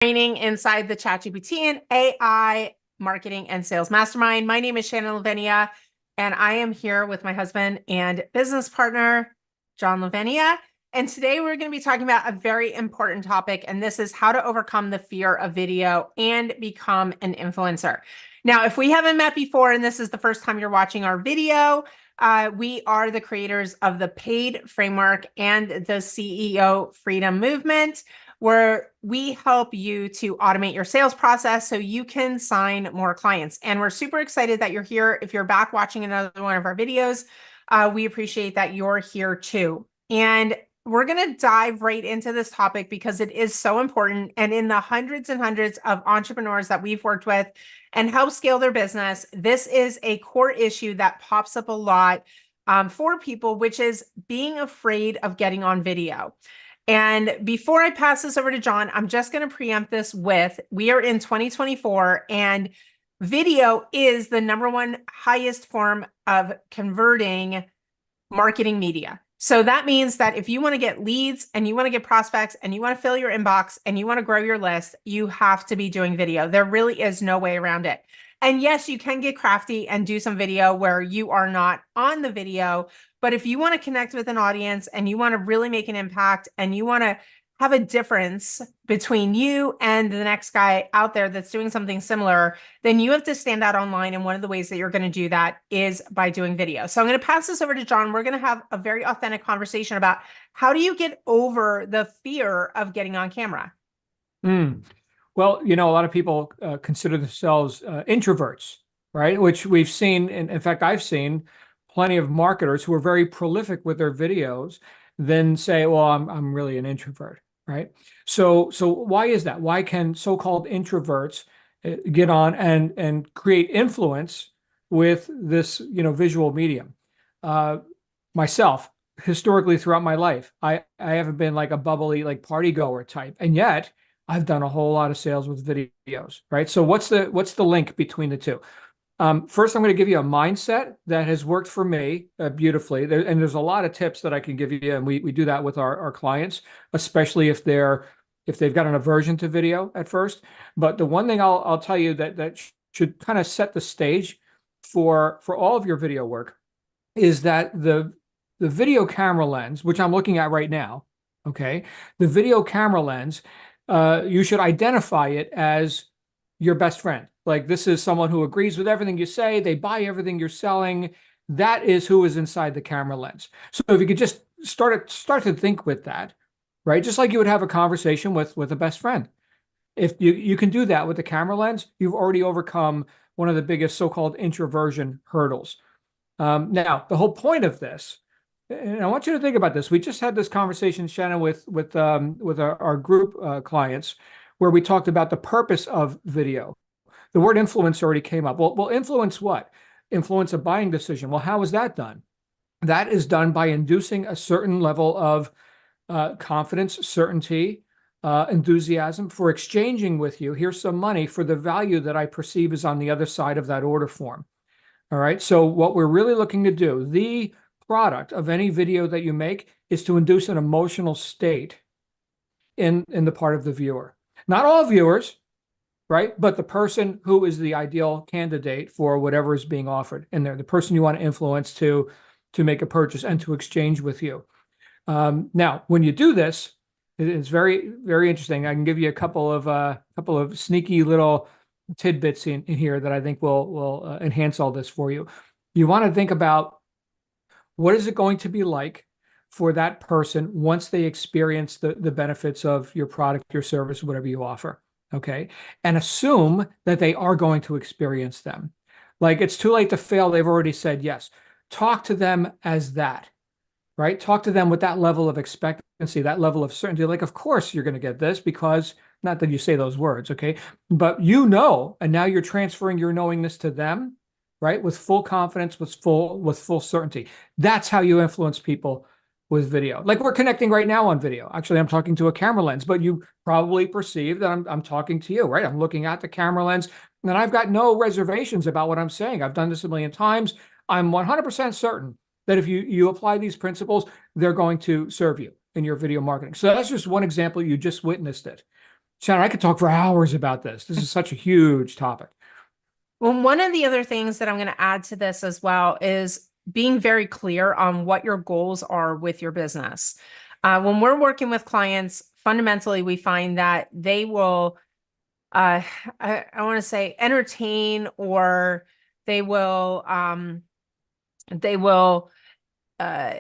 Training inside the ChatGPT and AI marketing and sales mastermind. My name is Shannon Lavenia, and I am here with my husband and business partner, John Lavenia. And today we're going to be talking about a very important topic, and this is how to overcome the fear of video and become an influencer. Now, if we haven't met before, and this is the first time you're watching our video, we are the creators of the Paid Framework and the CEO Freedom Movement, where we help you to automate your sales process so you can sign more clients. And we're super excited that you're here. If you're back watching another one of our videos, we appreciate that you're here too. And we're going to dive right into this topic because it is so important. And in the hundreds and hundreds of entrepreneurs that we've worked with and help scale their business, this is a core issue that pops up a lot for people, which is being afraid of getting on video. And before I pass this over to John, I'm just going to preempt this with, we are in 2024 and video is the #1 highest form of converting marketing media. So that means that if you want to get leads and you want to get prospects and you want to fill your inbox and you want to grow your list, you have to be doing video. There really is no way around it. And yes, you can get crafty and do some video where you are not on the video. But if you want to connect with an audience and you want to really make an impact and you want to have a difference between you and the next guy out there that's doing something similar, then you have to stand out online. And one of the ways that you're going to do that is by doing video. So I'm going to pass this over to John. We're going to have a very authentic conversation about how do you get over the fear of getting on camera? Well, a lot of people consider themselves introverts, right? Which we've seen. In fact, I've seen plenty of marketers who are very prolific with their videos then say, well, I'm really an introvert, right? So why is that? Why can so-called introverts get on and create influence with this, visual medium? Myself, historically throughout my life, I haven't been like a bubbly, like party goer type. And yet I've done a whole lot of sales with videos, right? So what's the link between the two? First, I'm going to give you a mindset that has worked for me beautifully. And there's a lot of tips that I can give you. And we do that with our clients, especially if they've got an aversion to video at first. But the one thing I'll tell you that should kind of set the stage for all of your video work is that the video camera lens, which I'm looking at right now, okay, the video camera lens, you should identify it as your best friend. Like, this is someone who agrees with everything you say. They buy everything you're selling. That is who is inside the camera lens. So if you could just start to think with that, right? Just like you would have a conversation with a best friend. If you can do that with the camera lens, you've already overcome one of the biggest so-called introversion hurdles. Now, the whole point of this, and I want you to think about this. We just had this conversation, Shannon, with our group clients, where we talked about the purpose of video. The word influence already came up. Well, influence what? Influence a buying decision. Well, how is that done? That is done by inducing a certain level of confidence, certainty, enthusiasm for exchanging with you. Here's some money for the value that I perceive is on the other side of that order form. All right. So what we're really looking to do, the product of any video that you make, is to induce an emotional state in the part of the viewer. Not all viewers, right? But the person who is the ideal candidate for whatever is being offered in there, the person you want to influence to make a purchase and to exchange with you. Now, when you do this, it's very, very interesting. I can give you a couple of sneaky little tidbits in here that I think will enhance all this for you. You want to think about, what is it going to be like for that person once they experience the benefits of your product, your service, whatever you offer. Okay. And assume that they are going to experience them. Like, it's too late to fail. They've already said yes. Talk to them as that, right? Talk to them with that level of expectancy, that level of certainty. Like, of course you're going to get this, because, not that you say those words, okay, but and now you're transferring your knowingness to them, right? With full confidence, with full certainty. That's how you influence people with video. Like, we're connecting right now on video. Actually, I'm talking to a camera lens, but you probably perceive that I'm talking to you, right? I'm looking at the camera lens, and I've got no reservations about what I'm saying. I've done this a million times. I'm 100% certain that if you apply these principles, they're going to serve you in your video marketing. So that's just one example. You just witnessed it. Shannon, I could talk for hours about this. This is such a huge topic. Well, one of the other things that I'm going to add to this as well is being very clear on what your goals are with your business. When we're working with clients, fundamentally, we find that they will, uh, I want to say, entertain, or they will, they will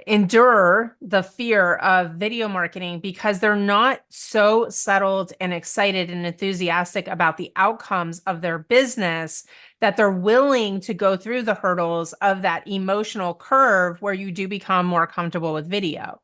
endure the fear of video marketing because they're not so settled and excited and enthusiastic about the outcomes of their business that they're willing to go through the hurdles of that emotional curve where you do become more comfortable with video.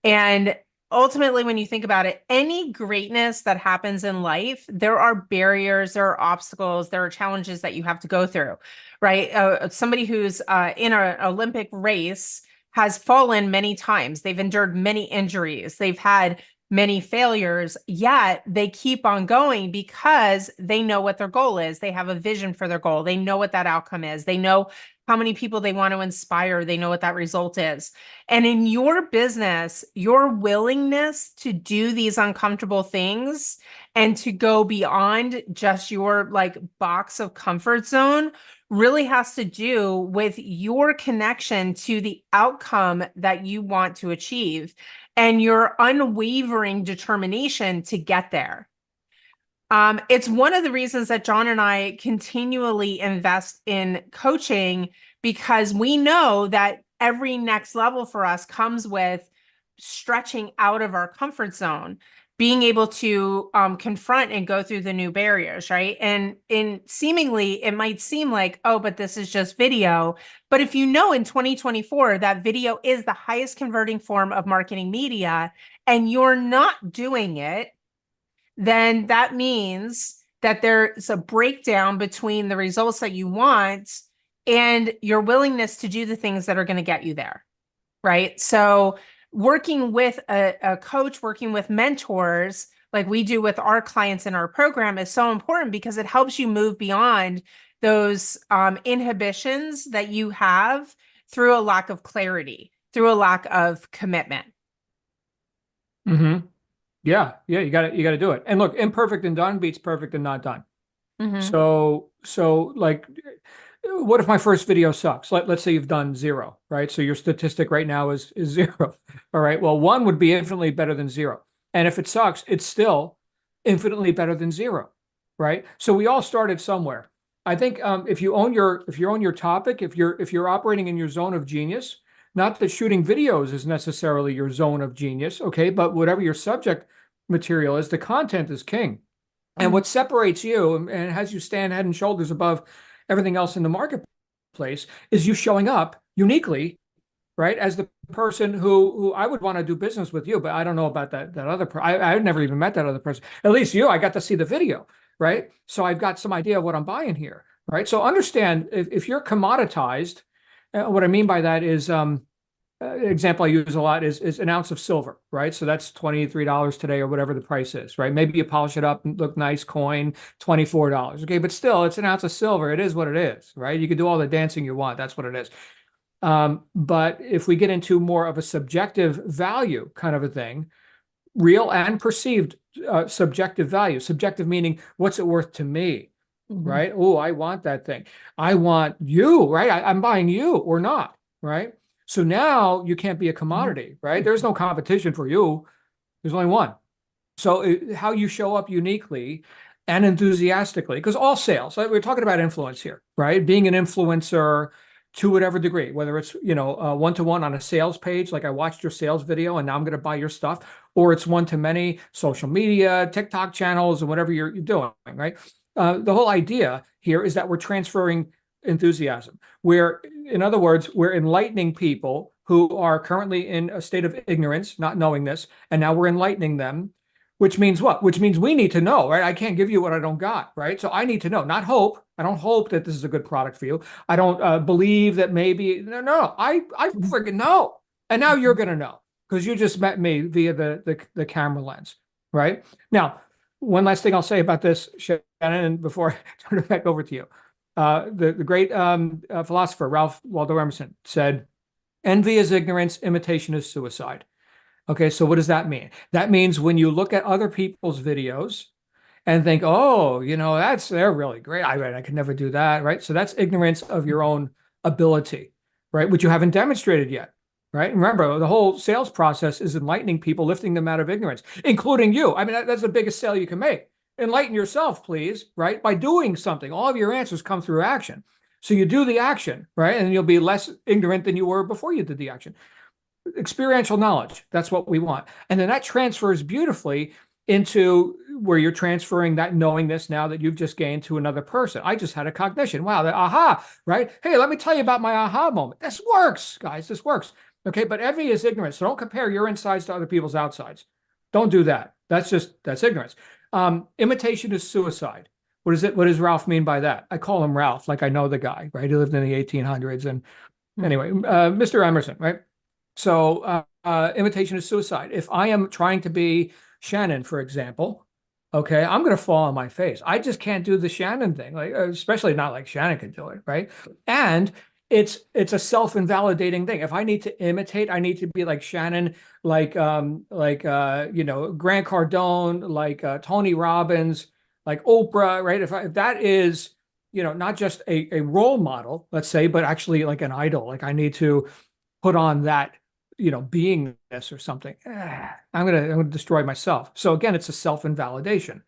And ultimately, when you think about it, any greatness that happens in life, there are barriers, there are obstacles, there are challenges that you have to go through, right? Somebody who's in an Olympic race has fallen many times. They've endured many injuries. They've had many failures, yet they keep on going because they know what their goal is. They have a vision for their goal. They know what that outcome is. They know how many people they want to inspire. They know what that result is. And in your business, your willingness to do these uncomfortable things and to go beyond just your like box of comfort zone really has to do with your connection to the outcome that you want to achieve and your unwavering determination to get there. It's one of the reasons that John and I continually invest in coaching because we know that every next level for us comes with stretching out of our comfort zone, being able to confront and go through the new barriers, right? And in seemingly, it might seem like, oh, but this is just video. But if you know in 2024 that video is the highest converting form of marketing media and you're not doing it, then that means that there's a breakdown between the results that you want and your willingness to do the things that are going to get you there, right? So working with a coach, working with mentors, like we do with our clients in our program, is so important because it helps you move beyond those inhibitions that you have through a lack of clarity, through a lack of commitment. Mm-hmm. Yeah, you got to do it. And look, imperfect and done beats perfect and not done. Mm-hmm. So like, what if my first video sucks? Let's say you've done 0, right? So your statistic right now is 0. All right. Well, 1 would be infinitely better than 0. And if it sucks, it's still infinitely better than 0, right? So we all started somewhere. I think if you own your topic, if you're operating in your zone of genius, not that shooting videos is necessarily your zone of genius, okay, but whatever your subject material is, the content is king. And what separates you and has you stand head and shoulders above everything else in the marketplace is you showing up uniquely, right, as the person who I would want to do business with you, but I don't know about that other person. I've never even met that other person. At least you, I got to see the video, right? So I've got some idea of what I'm buying here, right? So understand if you're commoditized, what I mean by that is example I use a lot is an ounce of silver, right? So that's $23 today or whatever the price is, right? Maybe you polish it up and look nice, coin, $24. Okay, but still, it's an ounce of silver. It is what it is, right? You can do all the dancing you want. That's what it is. But if we get into more of a subjective value kind of a thing, real and perceived subjective value, subjective meaning what's it worth to me, right? Oh, I want that thing. I want you, right? I'm buying you or not, right? So now you can't be a commodity, right? There's no competition for you. There's only one. So how you show up uniquely and enthusiastically, because all sales, like we're talking about influence here, right? Being an influencer to whatever degree, whether it's, one-to-one on a sales page, like I watched your sales video and now I'm going to buy your stuff, or it's one-to-many social media, TikTok channels, and whatever you're doing, right? The whole idea here is that we're transferring enthusiasm. In other words, we're enlightening people who are currently in a state of ignorance, not knowing this, and now we're enlightening them, which means what? Which means we need to know, right? I can't give you what I don't got, right? So I need to know, not hope. I don't hope that this is a good product for you. I don't believe that maybe, no, I freaking know. And now you're going to know because you just met me via the camera lens, right? Now, one last thing I'll say about this, Shannon, before I turn it back over to you. The great philosopher Ralph Waldo Emerson said, "Envy is ignorance, imitation is suicide." Okay, so what does that mean? That means when you look at other people's videos, and think, oh, they're really great. I could never do that, right? So that's ignorance of your own ability, right? Which you haven't demonstrated yet, right? Remember, the whole sales process is enlightening people, lifting them out of ignorance, including you. I mean, that's the biggest sale you can make. Enlighten yourself, please, right? By doing something. All of your answers come through action. So you do the action, right? And you'll be less ignorant than you were before you did the action. Experiential knowledge, that's what we want. And then that transfers beautifully into where you're transferring that knowingness now that you've just gained to another person. I just had a cognition. Wow, the aha, right? Hey, let me tell you about my aha moment. This works, guys. This works. Okay, but envy is ignorance. So don't compare your insides to other people's outsides. Don't do that. That's ignorance. Imitation is suicide. What is it? What does Ralph mean by that? I call him Ralph, like I know the guy, right? He lived in the 1800s. And anyway, Mr. Emerson, right? So imitation is suicide. If I am trying to be Shannon, for example, okay, I'm going to fall on my face. I just can't do the Shannon thing, like especially not like Shannon can do it, right? And it's a self-invalidating thing. If I need to imitate, I need to be like Shannon, like Grant Cardone, like Tony Robbins, like Oprah, right? If that is, not just a role model, let's say, but actually like an idol, like I need to put on that, beingness or something. I'm gonna destroy myself. So again, it's a self-invalidation.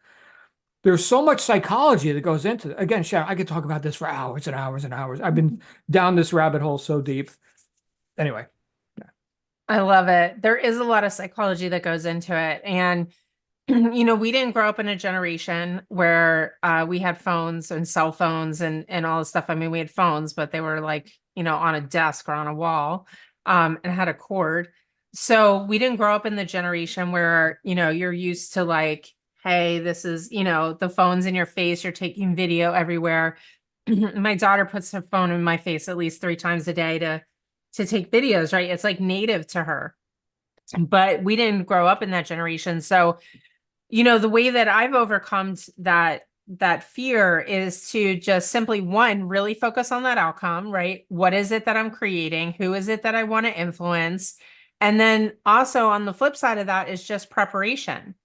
There's so much psychology that goes into it. Again, Sharon, I could talk about this for hours and hours and hours. I've been down this rabbit hole so deep. Anyway. I love it. There is a lot of psychology that goes into it. And, we didn't grow up in a generation where we had phones and cell phones and all this stuff. I mean, we had phones, but they were like, on a desk or on a wall, and had a cord. So we didn't grow up in the generation where, you're used to like, hey, this is, the phone's in your face, you're taking video everywhere. My daughter puts her phone in my face at least 3 times a day to take videos, right? It's like native to her. But we didn't grow up in that generation. So, the way that I've overcome that fear is to just simply, one, really focus on that outcome, right? What is it that I'm creating? Who is it that I want to influence? And then also on the flip side of that is just preparation,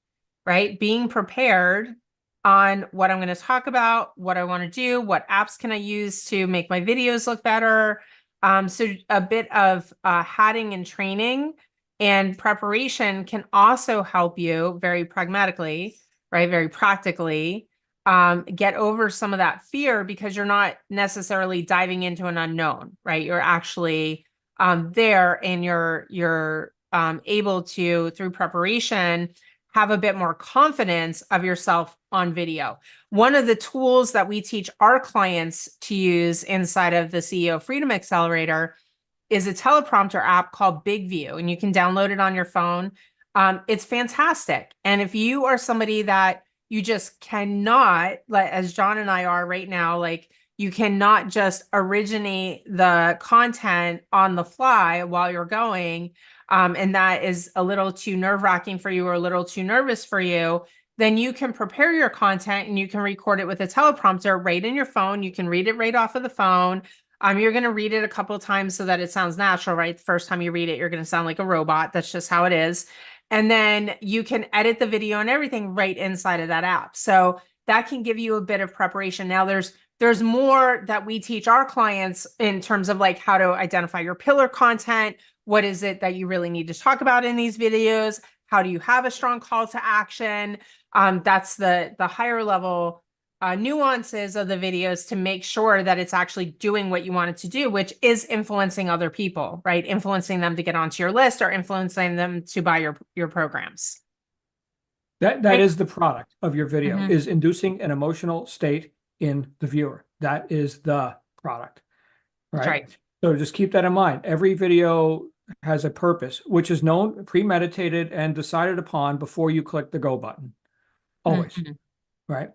right? Being prepared on what I'm going to talk about, what I want to do, what apps can I use to make my videos look better. So a bit of hatting and training and preparation can also help you very pragmatically, right? Very practically, get over some of that fear because you're not necessarily diving into an unknown, right? You're actually there and you're able to, through preparation, have a bit more confidence of yourself on video. One of the tools that we teach our clients to use inside of the CEO Freedom Accelerator is a teleprompter app called Big View, and you can download it on your phone. It's fantastic. And if you are somebody that you just cannot, like as John and I are right now, like you cannot just originate the content on the fly while you're going, and that is a little too nerve-wracking for you or a little too nervous for you, then you can prepare your content and you can record it with a teleprompter right in your phone. You can read it right off of the phone. You're going to read it a couple of times so that it sounds natural, right? The first time you read it, you're going to sound like a robot. That's just how it is. And then you can edit the video and everything right inside of that app. So that can give you a bit of preparation. Now there's more that we teach our clients in terms of like how to identify your pillar content. What is it that you really need to talk about in these videos? How do you have a strong call to action? That's the higher level nuances of the videos to make sure that it's actually doing what you want it to do, which is influencing other people, right? Influencing them to get onto your list or influencing them to buy your programs. That Right. is the product of your video, Mhm. is inducing an emotional state in the viewer. That is the product, That's right? right. So just keep that in mind. Every video has a purpose, which is known, premeditated, and decided upon before you click the go button. Always, Mhm. right?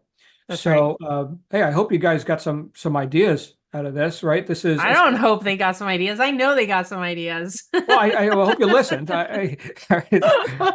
That's right. So, hey, I hope you guys got some ideas out of this, right? This is, I don't hope they got some ideas. I know they got some ideas. well, I hope you listened. I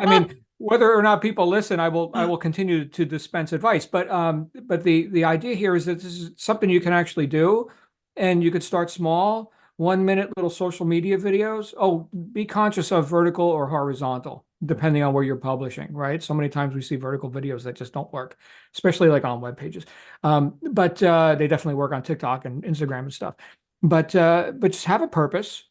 mean, whether or not people listen, I will continue to dispense advice. But the idea here is that this is something you can actually do, and you could start small, 1 minute little social media videos. Oh, be conscious of vertical or horizontal, depending on where you're publishing, right? So many times we see vertical videos that just don't work, especially like on web pages. But they definitely work on TikTok and Instagram and stuff. But just have a purpose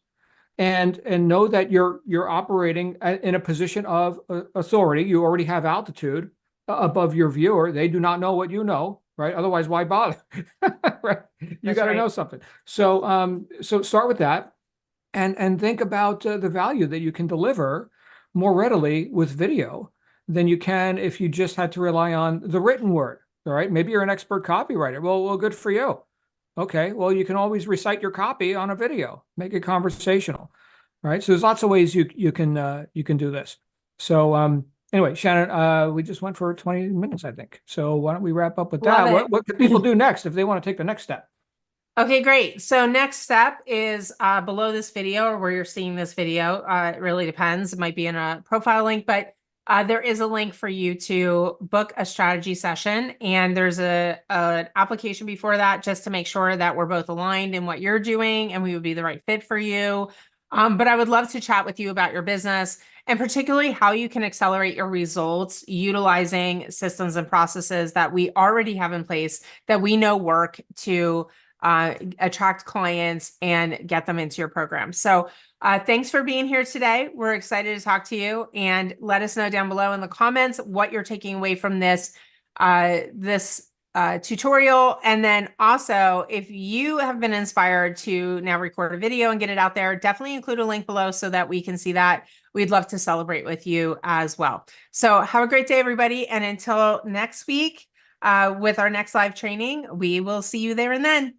and know that you're operating in a position of authority. You already have altitude above your viewer. They do not know what you know, right? Otherwise, why bother? Right? You got to know something. So start with that, and think about the value that you can deliver more readily with video than you can if you just had to rely on the written word. All right, maybe you're an expert copywriter. Well, good for you. Okay, well, you can always recite your copy on a video, make it conversational, right? So there's lots of ways you can do this. So anyway, Shannon, we just went for 20 minutes, I think. So why don't we wrap up with that? What can people do next if they want to take the next step? Okay, great. So next step is below this video or where you're seeing this video. It really depends. It might be in a profile link, but there is a link for you to book a strategy session. And there's an application before that just to make sure that we're both aligned in what you're doing and we would be the right fit for you. But I would love to chat with you about your business and particularly how you can accelerate your results utilizing systems and processes that we already have in place that we know work to attract clients and get them into your program. So thanks for being here today. We're excited to talk to you, and let us know down below in the comments what you're taking away from this tutorial. And then also, if you have been inspired to now record a video and get it out there, definitely include a link below so that we can see that. We'd love to celebrate with you as well. So have a great day, everybody. And until next week, with our next live training, we will see you there and then.